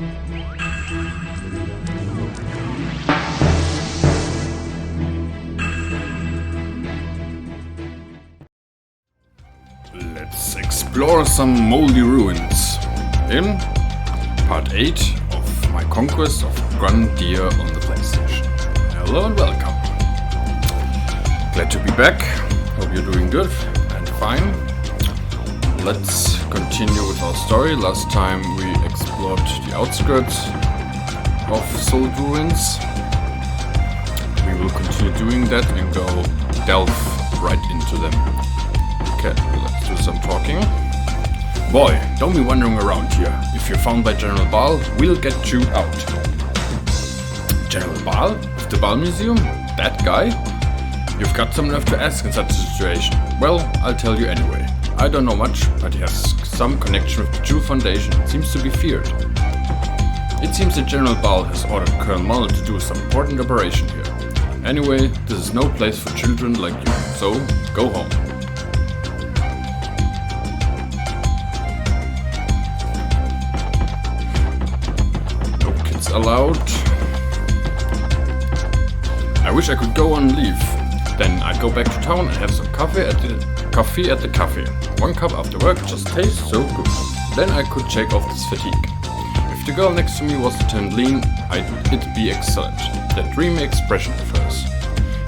Let's explore some moldy ruins in part 8 of my conquest of Grandia on the PlayStation. Hello and welcome. Glad to be back. Hope you're doing good and fine. Let's continue with our story. Last time we explored the outskirts of Sold Ruins. We will continue doing that and go delve right into them. Okay, let's do some talking. Boy, don't be wandering around here. If you're found by General Baal, we'll get chewed out. General Baal? Of the Baal Museum? That guy? You've got some nerve to ask in such a situation. Well, I'll tell you anyway. I don't know much, but he has some connection with the Jew Foundation and seems to be feared. It seems that General Baal has ordered Colonel Mullen to do some important operation here. Anyway, this is no place for children like you, so go home. Allowed. I wish I could go on leave. Then I'd go back to town and have some coffee at the cafe. One cup after work just tastes so good. Then I could shake off this fatigue. If the girl next to me was Lieutenant Lean, it'd be excellent. That dreamy expression of hers.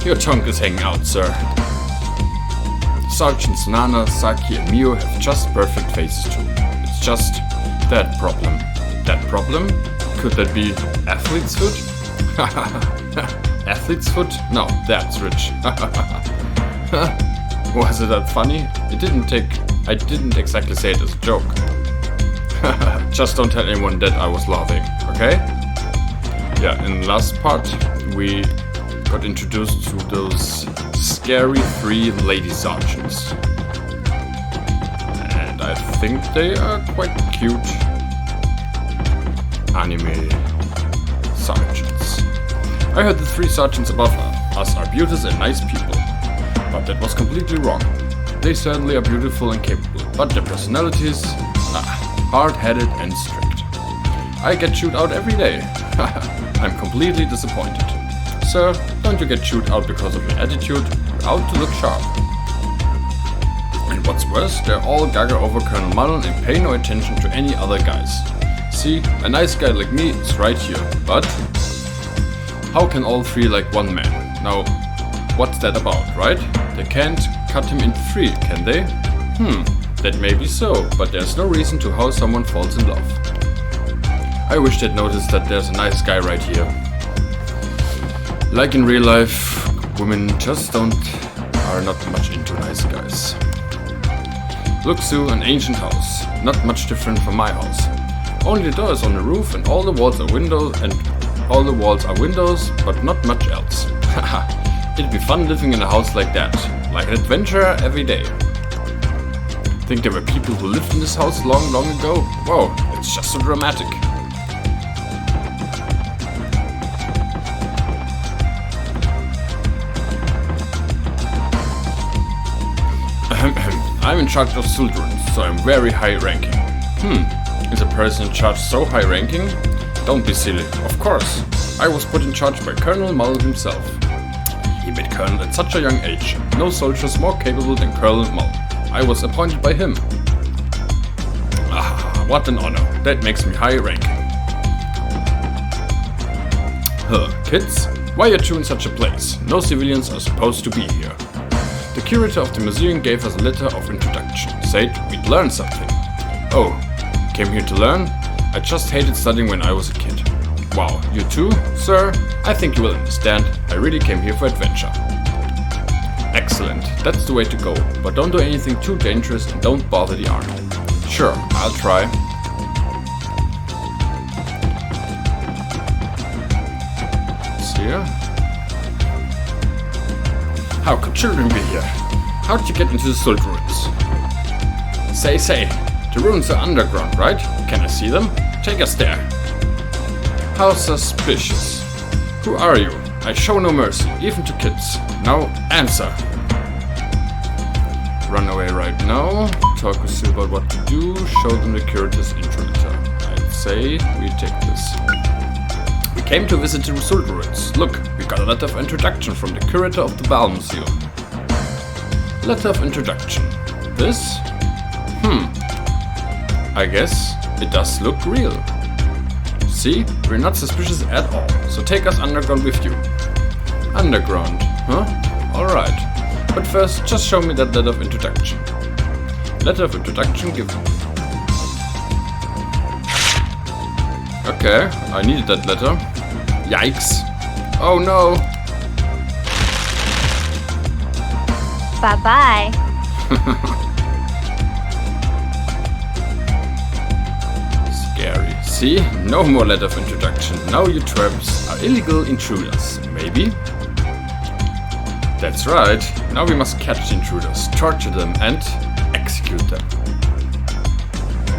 Your tongue is hanging out, sir. Sergeants Nana, Saki and Mio have just perfect faces too. It's just that problem. That problem? Could that be athlete's foot? Athlete's foot? No, that's rich. Was it that funny? I didn't exactly say it as a joke. Just don't tell anyone that I was laughing, okay? Yeah, in the last part we got introduced to those scary 3 lady sergeants. And I think they are quite cute anime sergeants. I heard the 3 sergeants above us are beautiful and nice people, but that was completely wrong. They certainly are beautiful and capable, but their personalities are hard-headed and strict. I get chewed out every day. I'm completely disappointed. Sir, don't you get chewed out because of your attitude? You're out to look sharp. And what's worse, they're all gaga over Colonel Mullen and pay no attention to any other guys. See, a nice guy like me is right here, but how can all 3 like one man? Now, what's that about, right? They can't cut him into 3, can they? That may be so, but there's no reason to how someone falls in love. I wish they'd noticed that there's a nice guy right here. Like in real life, women just are not much into nice guys. Look, Sue, an ancient house, not much different from my house. Only the door is on the roof and all the walls are windows, but not much else. Haha, it'd be fun living in a house like that, like an adventure every day. Think there were people who lived in this house long ago? Whoa, it's just so dramatic. I'm in charge of Suldruns, so I'm very high ranking. Is a person in charge so high ranking? Don't be silly. Of course. I was put in charge by Colonel Mullen himself. He made Colonel at such a young age. No soldiers more capable than Colonel Mullen. I was appointed by him. Ah, what an honor. That makes me high ranking. Kids? Why are you in such a place? No civilians are supposed to be here. The curator of the museum gave us a letter of introduction. Said we'd learn something. Oh. Came here to learn? I just hated studying when I was a kid. Wow, you too, sir? I think you will understand. I really came here for adventure. Excellent, that's the way to go. But don't do anything too dangerous and don't bother the army. Sure, I'll try. Here. How could children be here? How did you get into the Sold Ruins? Say, the ruins are underground, right? Can I see them? Take us there. How suspicious. Who are you? I show no mercy, even to kids. Now answer. Run away right now. Talk with you about what to do. Show them the curator's intro letter. I'd say we take this. We came to visit the Result Ruins. Look, we got a letter of introduction from the curator of the Bal Museum. Letter of introduction. This? I guess it does look real. See, we're not suspicious at all, so take us underground with you. Underground, huh? Alright. But first, just show me that letter of introduction. Letter of introduction given. Okay, I needed that letter. Yikes. Oh no. Bye-bye. Scary. See? No more letter of introduction. Now you tramps are illegal intruders. Maybe? That's right. Now we must catch the intruders, torture them and execute them.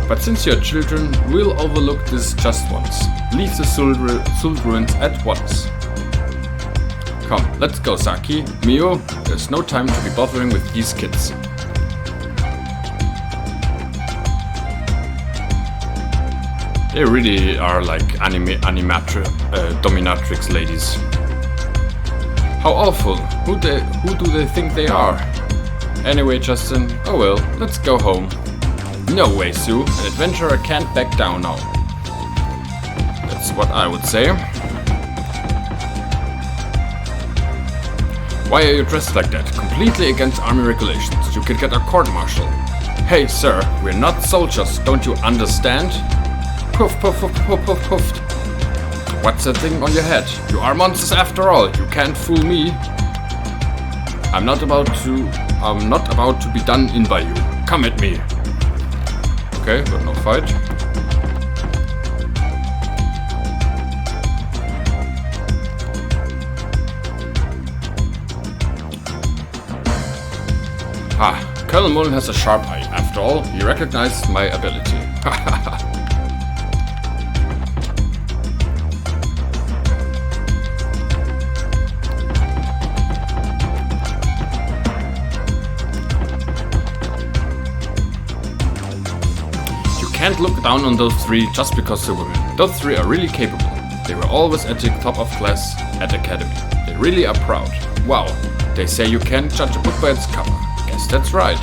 But since you're children, we'll overlook this just once. Leave the Sult Ruins at once. Come, let's go, Saki. Mio, there's no time to be bothering with these kids. They really are like dominatrix ladies. How awful. Who do they think they are? Anyway, Justin, oh well, let's go home. No way, Sue. An adventurer can't back down now. That's what I would say. Why are you dressed like that? Completely against army regulations. You could get a court-martial. Hey, sir, we're not soldiers. Don't you understand? Poof, poof, poof, poof, poof, poof. What's that thing on your head? You are monsters after all. You can't fool me. I'm not about to be done in by you. Come at me. Okay, but no fight. Colonel Mullen has a sharp eye. After all, he recognized my ability. Can't look down on those three just because they're women. Those three are really capable. They were always at the top of class at academy. They really are proud. Wow, they say you can't judge a book by its cover. Guess that's right.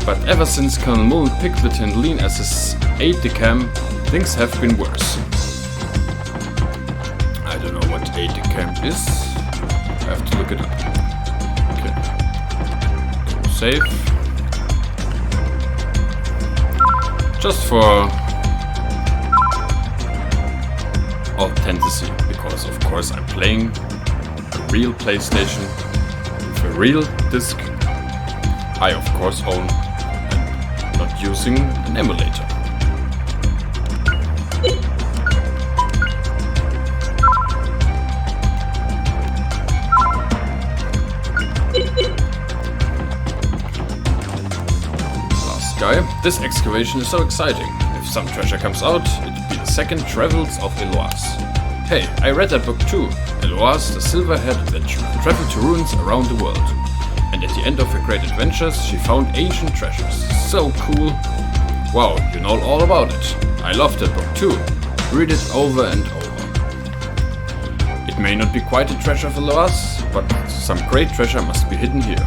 But ever since Colonel Mullen picked Lieutenant Lean as his aide-de-camp, things have been worse. I don't know what aide-de-camp is. I have to look it up. Okay. Save. Just for authenticity, because of course I'm playing a real PlayStation with a real disc I of course own and not using an emulator. Guy. This excavation is so exciting. If some treasure comes out, it'd be the second Travels of Eloise. Hey, I read that book too. Eloise, the silver-haired adventurer, traveled to ruins around the world. And at the end of her great adventures, she found ancient treasures. So cool. Wow, you know all about it. I loved that book too. Read it over and over. It may not be quite a treasure of Eloise, but some great treasure must be hidden here.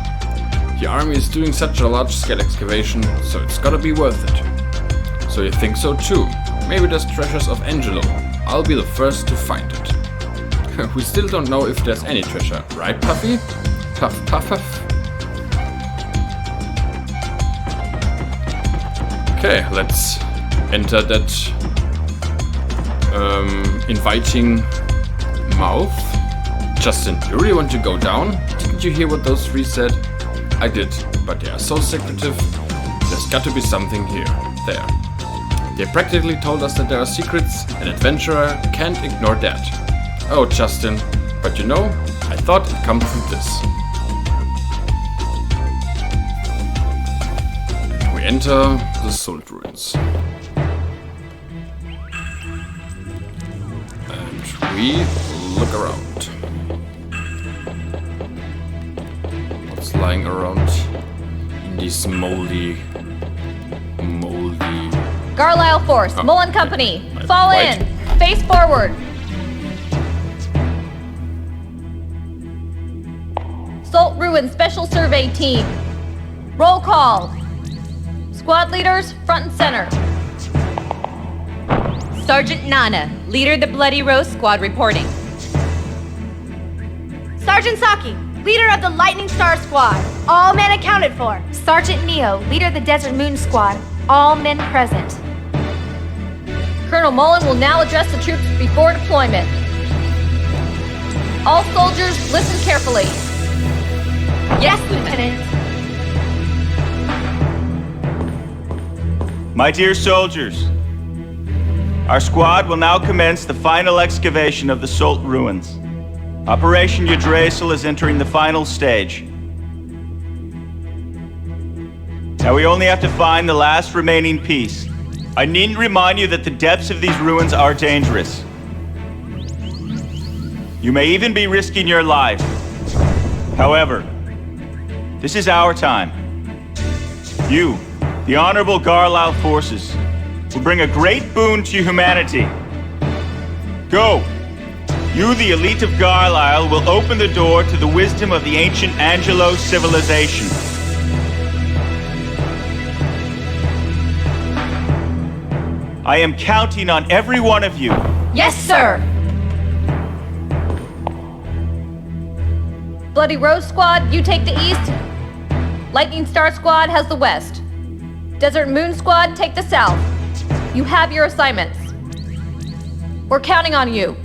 The army is doing such a large-scale excavation, so it's gotta be worth it. So you think so too? Maybe there's treasures of Angelo. I'll be the first to find it. We still don't know if there's any treasure, right, Puffy? Puff, puff, puff. Okay, let's enter that inviting mouth. Justin, you really want to go down? Didn't you hear what those three said? I did, but they are so secretive. There's got to be something here. There. They practically told us that there are secrets. An adventurer can't ignore that. Oh, Justin. But you know, I thought it'd come through this. We enter the Sult Ruins. And we look around. Lying around in these moldy Carlisle Force, Mullen Company, fall Right. in. Face forward. Salt Ruin Special Survey Team. Roll call. Squad leaders, front and center. Sergeant Nana, leader of the Bloody Rose Squad reporting. Sergeant Saki, leader of the Lightning Star Squad. All men accounted for. Sergeant Neo, leader of the Desert Moon Squad. All men present. Colonel Mullen will now address the troops before deployment. All soldiers, listen carefully. Yes, Lieutenant. My dear soldiers, our squad will now commence the final excavation of the Salt Ruins. Operation Yggdrasil is entering the final stage. Now we only have to find the last remaining piece. I needn't remind you that the depths of these ruins are dangerous. You may even be risking your life. However, this is our time. You, the Honorable Carlisle Forces, will bring a great boon to humanity. Go! You, the elite of Carlisle, will open the door to the wisdom of the ancient Angelo civilization. I am counting on every one of you. Yes, sir. Bloody Rose Squad, you take the east. Lightning Star Squad has the west. Desert Moon Squad, take the south. You have your assignments. We're counting on you.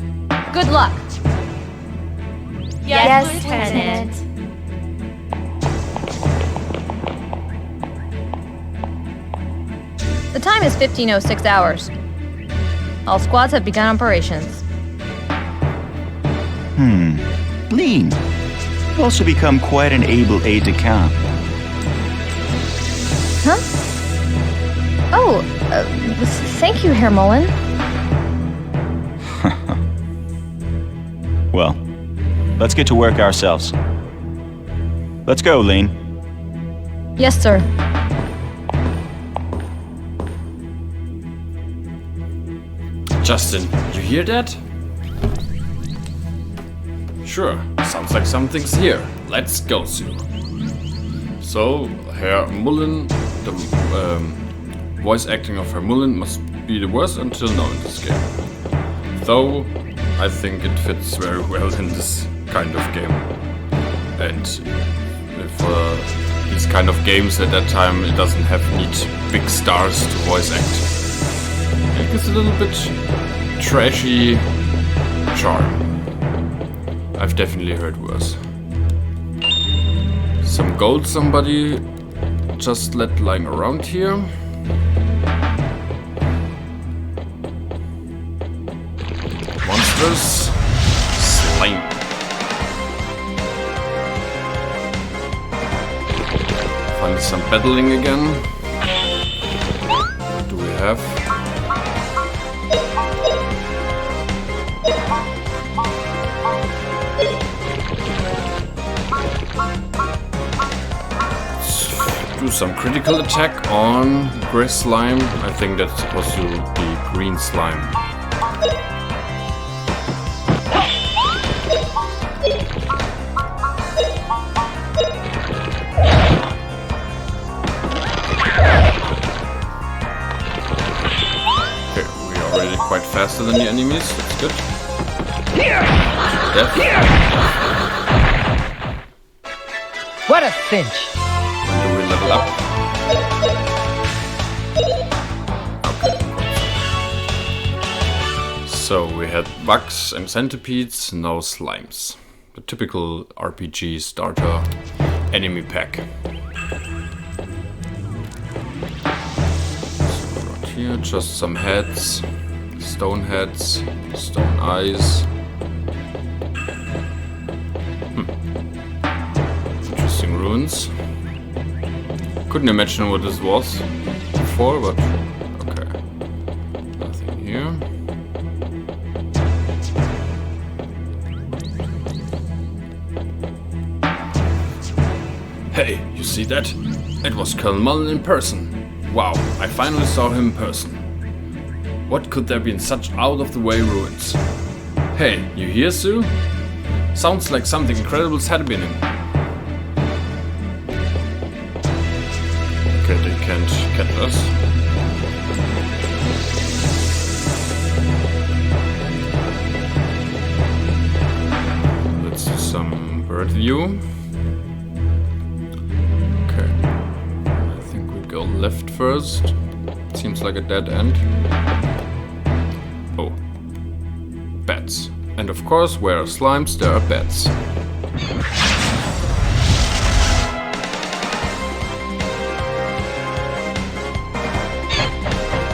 Good luck. Yes, Lieutenant. The time is 15:06 hours. All squads have begun operations. Lean. You've also become quite an able aide-de-camp. Huh? Oh, thank you, Herr Mullen. Well, let's get to work ourselves. Let's go, Lean. Yes, sir. Justin, you hear that? Sure, sounds like something's here. Let's go, Sue. So, Herr Mullen, the voice acting of Herr Mullen must be the worst until now in this game. Though, I think it fits very well in this kind of game. And for these kind of games at that time, it doesn't have need big stars to voice act. It gives a little bit trashy charm. I've definitely heard worse. Some gold somebody just let lying around here. Monsters. Slime. Find some battling again. What do we have? Do some critical attack on gray slime. I think that's supposed to be green slime. Okay, we are already quite faster than the enemies. That's good. Death. What a cinch! When do we level up? Okay. So we had bugs and centipedes, no slimes. The typical RPG starter enemy pack. So around here, just some heads, stone eyes. Interesting ruins. Couldn't imagine what this was before, but okay. Nothing here. Hey, you see that? It was Colonel Mullen in person. Wow, I finally saw him in person. What could there be in such out-of-the-way ruins? Hey, you here, Sue? Sounds like something incredible's happening. Okay, they can't catch us. Let's do some bird view. Okay. I think we go left first. Seems like a dead end. Oh. Bats. And of course, where are slimes, there are bats.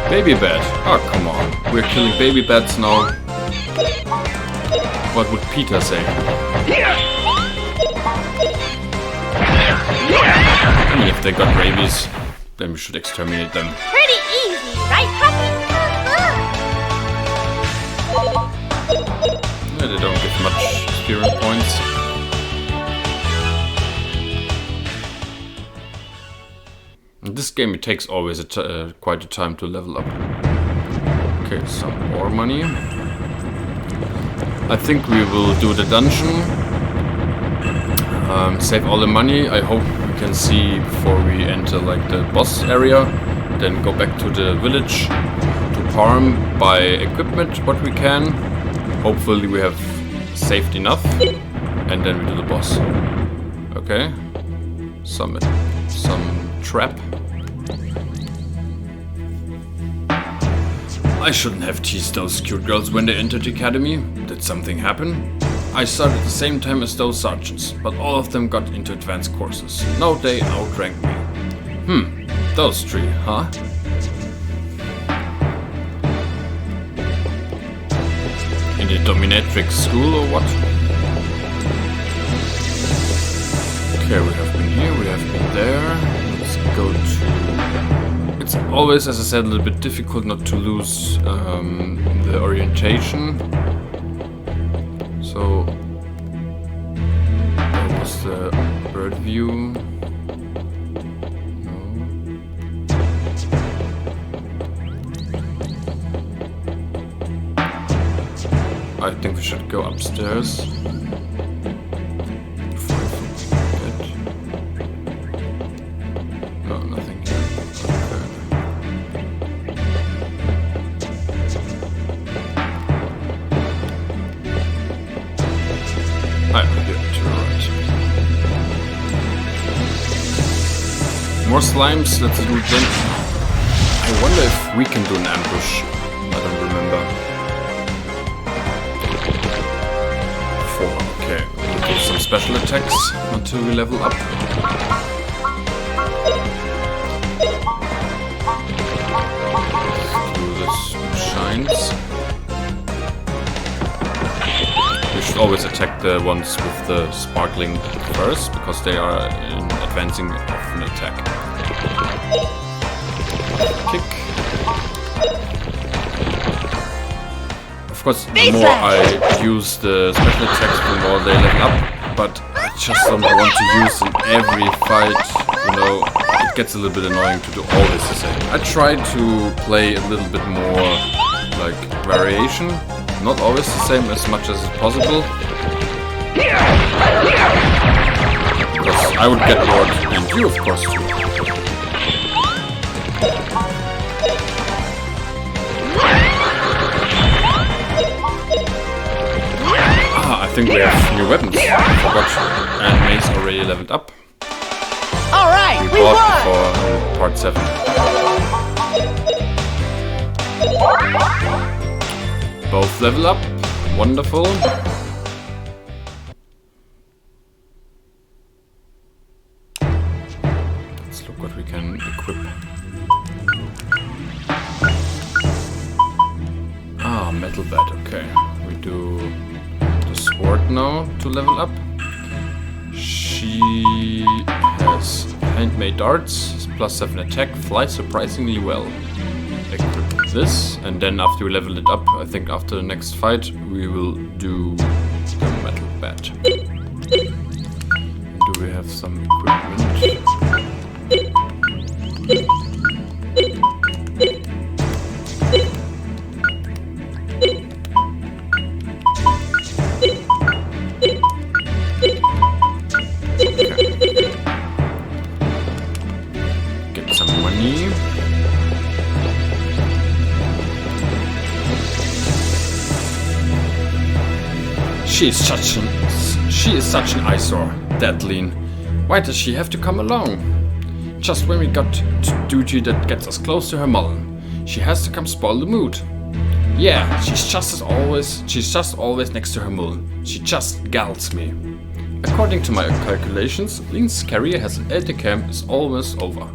Baby bat. Oh, come on. We're killing baby bats now. What would Peter say? I mean, if they got rabies, then we should exterminate them. Pretty easy, right, Puppy? Yeah, they don't get much experience points. In this game it takes always quite a time to level up. Okay, some more money. I think we will do the dungeon. Save all the money. I hope we can see before we enter like the boss area. Then go back to the village to farm, buy equipment what we can. Hopefully we have saved enough. And then we do the boss. Okay. Some trap. I shouldn't have teased those cute girls when they entered the academy. Did something happen? I started at the same time as those sergeants, but all of them got into advanced courses. Now they outrank me. Those three, huh? In the dominatrix school or what? Okay, we have been here, we have been there. Let's go to... It's always, as I said, a little bit difficult not to lose the orientation. So, what was the bird view? No. I think we should go upstairs. No, nothing here. More slimes, let's do it then. I wonder if we can do an ambush. I don't remember. 4, okay. We'll do some special attacks until we level up. Let's do this shines. We should always attack the ones with the sparkling first, because they are advancing of an attack. Kick. Of course, the more I use the special attacks, the more they level up, but I just don't want to use in every fight, you know, it gets a little bit annoying to do always the same. I try to play a little bit more, like, variation, not always the same as much as it's possible. Because I would get bored, and you of course too. I think we have new weapons. I forgot. And Mace already leveled up. Alright, We bought for part 7. Both level up. Wonderful. Let's look what we can equip. Ah, metal bat, okay. We do the sword now to level up. She has handmade darts, +7 attack, flies surprisingly well. Equip this, and then after we level it up, I think after the next fight, we will do the metal bat. Do we have some equipment? She is such an eyesore, that Lean. Why does she have to come along? Just when we got to duty that gets us close to Herr Mullen, she has to come spoil the mood. Yeah, she's just always next to Herr Mullen. She just galls me. According to my calculations, Lean's career as an aide de camp is almost over.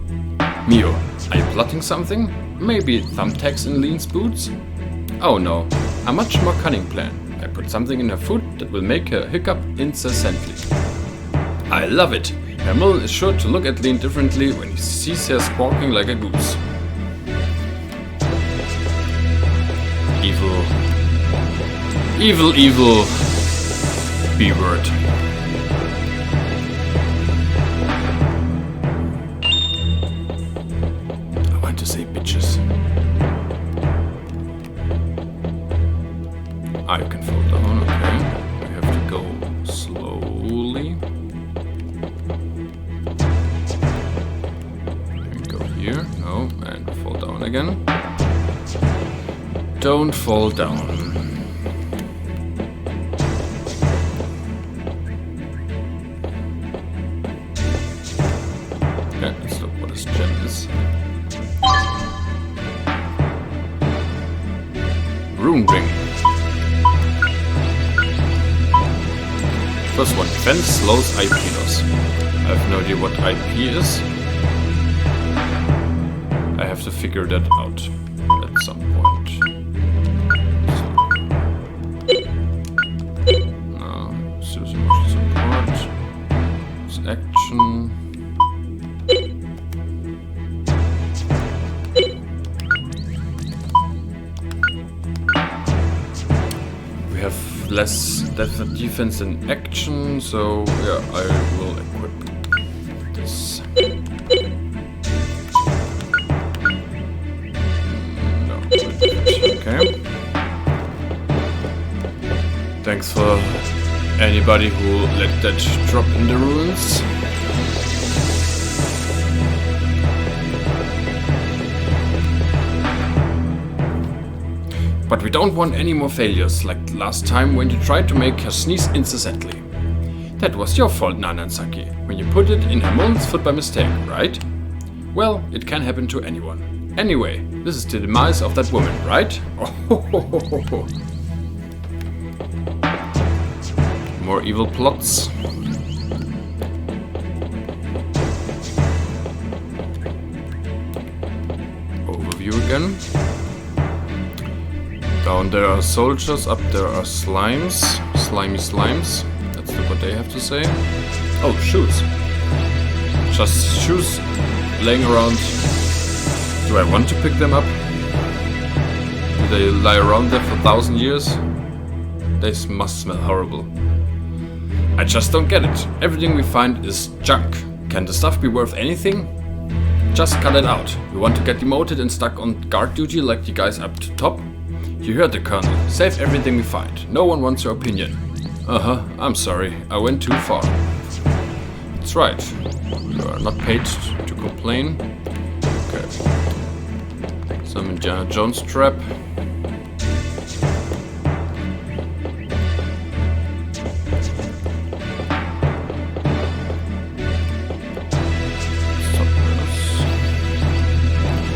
Mio, are you plotting something? Maybe thumbtacks in Lean's boots? Oh no, a much more cunning plan. I put something in her food that will make her hiccup incessantly. I love it. Herr Mullen is sure to look at Lean differently when he sees her squawking like a goose. Evil. Evil, evil. B-word. I want to say bitches. I can fall down, okay. We have to go slowly. We go here, no, and we fall down again. Don't fall down. Yeah, let's look what this gem is. Rune ring. Plus one defense slows IP loss. I have no idea what IP is. I have to figure that out at some point. No, seriously motion support. It's action. We have less defense and action, so yeah, I will equip this. No, okay. Thanks for anybody who let that drop in the ruins. But we don't want any more failures, like last time when you tried to make her sneeze incessantly. That was your fault, Nanansaki, when you put it in Herr Mullen's foot by mistake, right? Well, it can happen to anyone. Anyway, this is the demise of that woman, right? Oh, more evil plots. Overview again. Down there are soldiers, up there are slimes. Slimy slimes. That's what they have to say. Oh, shoes. Just shoes laying around. Do I want to pick them up? Do they lie around there for 1,000 years? They must smell horrible. I just don't get it. Everything we find is junk. Can the stuff be worth anything? Just cut it out. We want to get demoted and stuck on guard duty like the guys up to top? You heard the colonel. Save everything we find. No one wants your opinion. I'm sorry. I went too far. That's right. You are not paid to complain. Okay. Some Indiana Jones trap.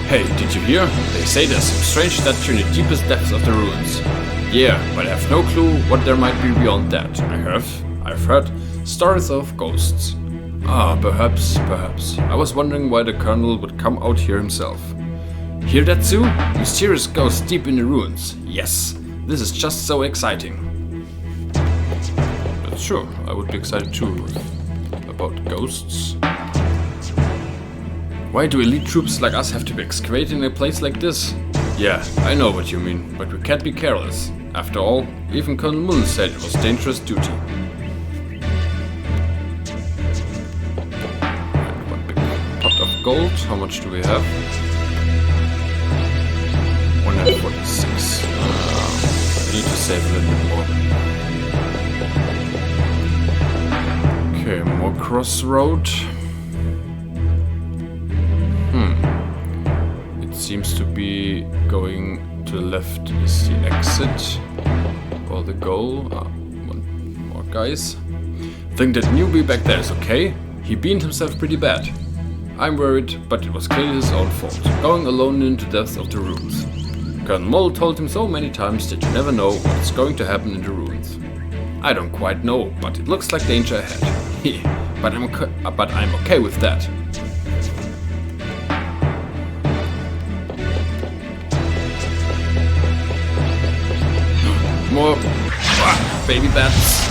Hey, did you hear? They say there's some strange statue in the deepest depths of the ruins. Yeah, but I have no clue what there might be beyond that. I've heard stories of ghosts. Ah, perhaps. I was wondering why the colonel would come out here himself. Hear that, Sue? Mysterious ghosts deep in the ruins. Yes, this is just so exciting. But sure, I would be excited too about ghosts. Why do elite troops like us have to be excavated in a place like this? Yeah, I know what you mean, but we can't be careless. After all, even Colonel Mullen said it was dangerous duty. And one big pot of gold. How much do we have? 146. I need to save a little bit more. Okay, more crossroad. It seems to be going to the left is the exit or the goal. guys. Think that newbie back there is okay? He beaned himself pretty bad. I'm worried, but it was clearly his own fault, going alone into the depths of the ruins. Colonel Mullen told him so many times that you never know what's going to happen in the ruins. I don't quite know, but it looks like danger ahead. but I'm okay with that. More baby bats.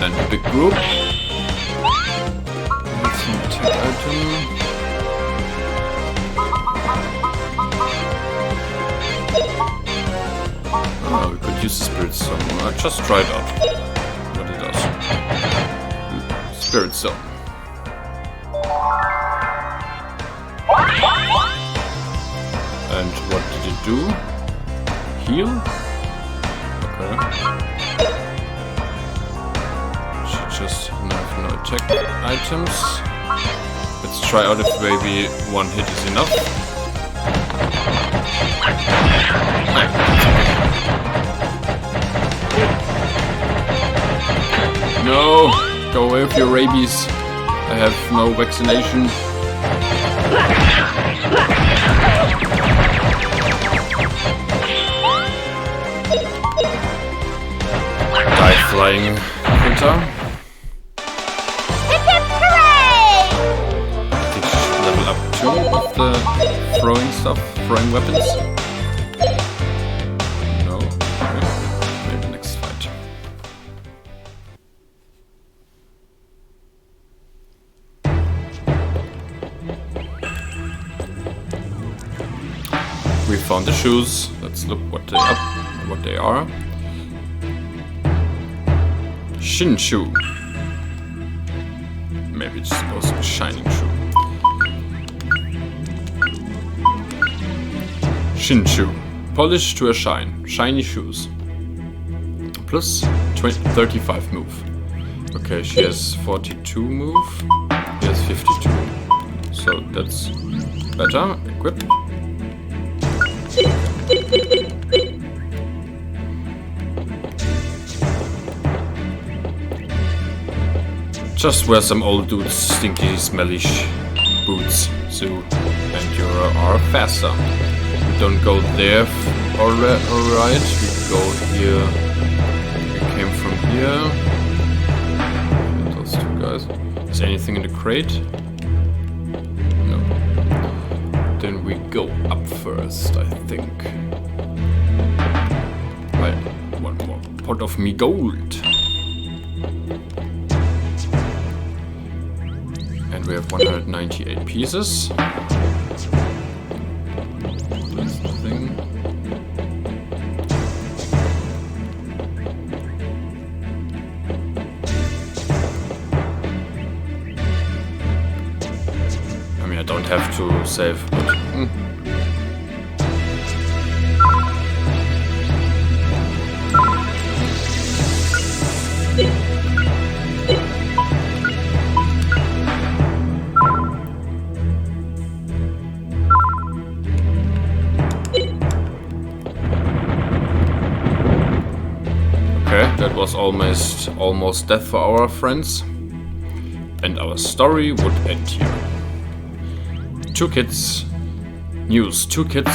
And a big group. Let's take item. Oh, we could use the spirit stone. I just tried out what it does. Spirit stone. And what did it do? Heal? Okay. She just have no attack items. Let's try out if maybe one hit is enough. No! Go away with your rabies. I have no vaccination. Die flying critter. Hip hip hooray! I think she should level up too with the throwing stuff, throwing weapons. No? Okay. Maybe next fight. We found the shoes. Let's look what they are. Shin shoe. Maybe it's supposed to be shining shoe. Shin shoe. Polished to a shine. Shiny shoes. Plus 35 move. Okay, she has 42 move. He has 52. So that's better. Equip. Just wear some old dude's stinky, smelly boots, so and you are faster. We don't go there, alright. We go here. We came from here. Those two guys. Is anything in the crate? No. Then we go up first, I think. Right, one more pot of me gold. And we have 198 pieces. That's nothing. I mean, I don't have to save, but... That was almost death for our friends, and our story would end here. Two kids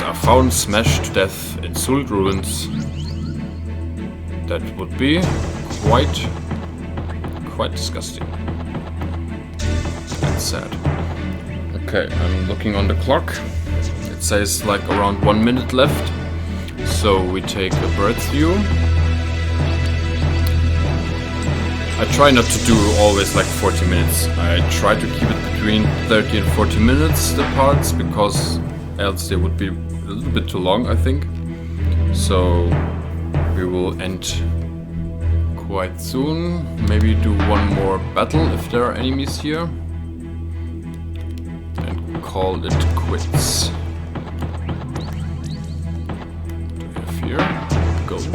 are found smashed to death in Sult ruins. That would be quite disgusting and sad. Okay, I'm looking on the clock. It says like around 1 minute left, so we take a bird's view. I try not to do always like 40 minutes. I try to keep it between 30 and 40 minutes, the parts, because else they would be a little bit too long, I think. So we will end quite soon. Maybe do one more battle if there are enemies here. And call it quits. Do we have here? Gold.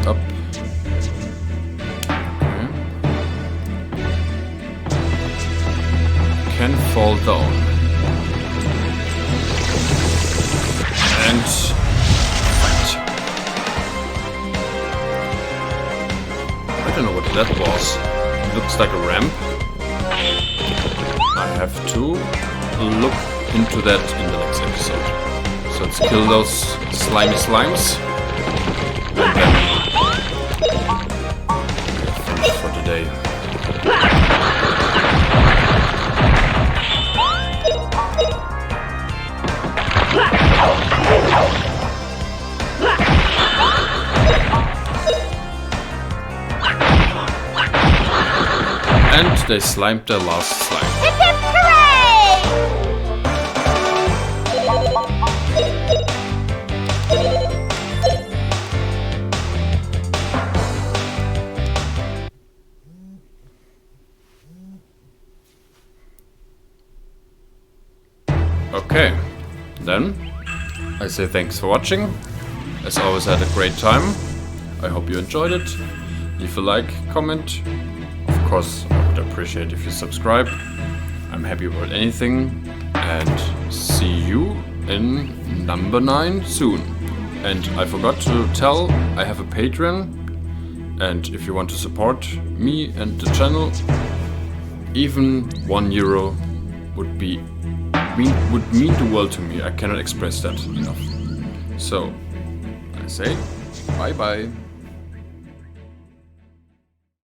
Up. and fight. I don't know what that was. It looks like a ramp. I have to look into that in the next episode. So let's kill those slimy slimes. And then finish for today. And they slimed their last slime. Hip hip hooray! Okay, then I say thanks for watching. As always, I had a great time. I hope you enjoyed it. Leave a like, comment. Of course, I would appreciate if you subscribe. I'm happy about anything. And see you in number 9 soon. And I forgot to tell, I have a Patreon. And if you want to support me and the channel, even €1 would mean the world to me. I cannot express that enough. So, I say bye bye.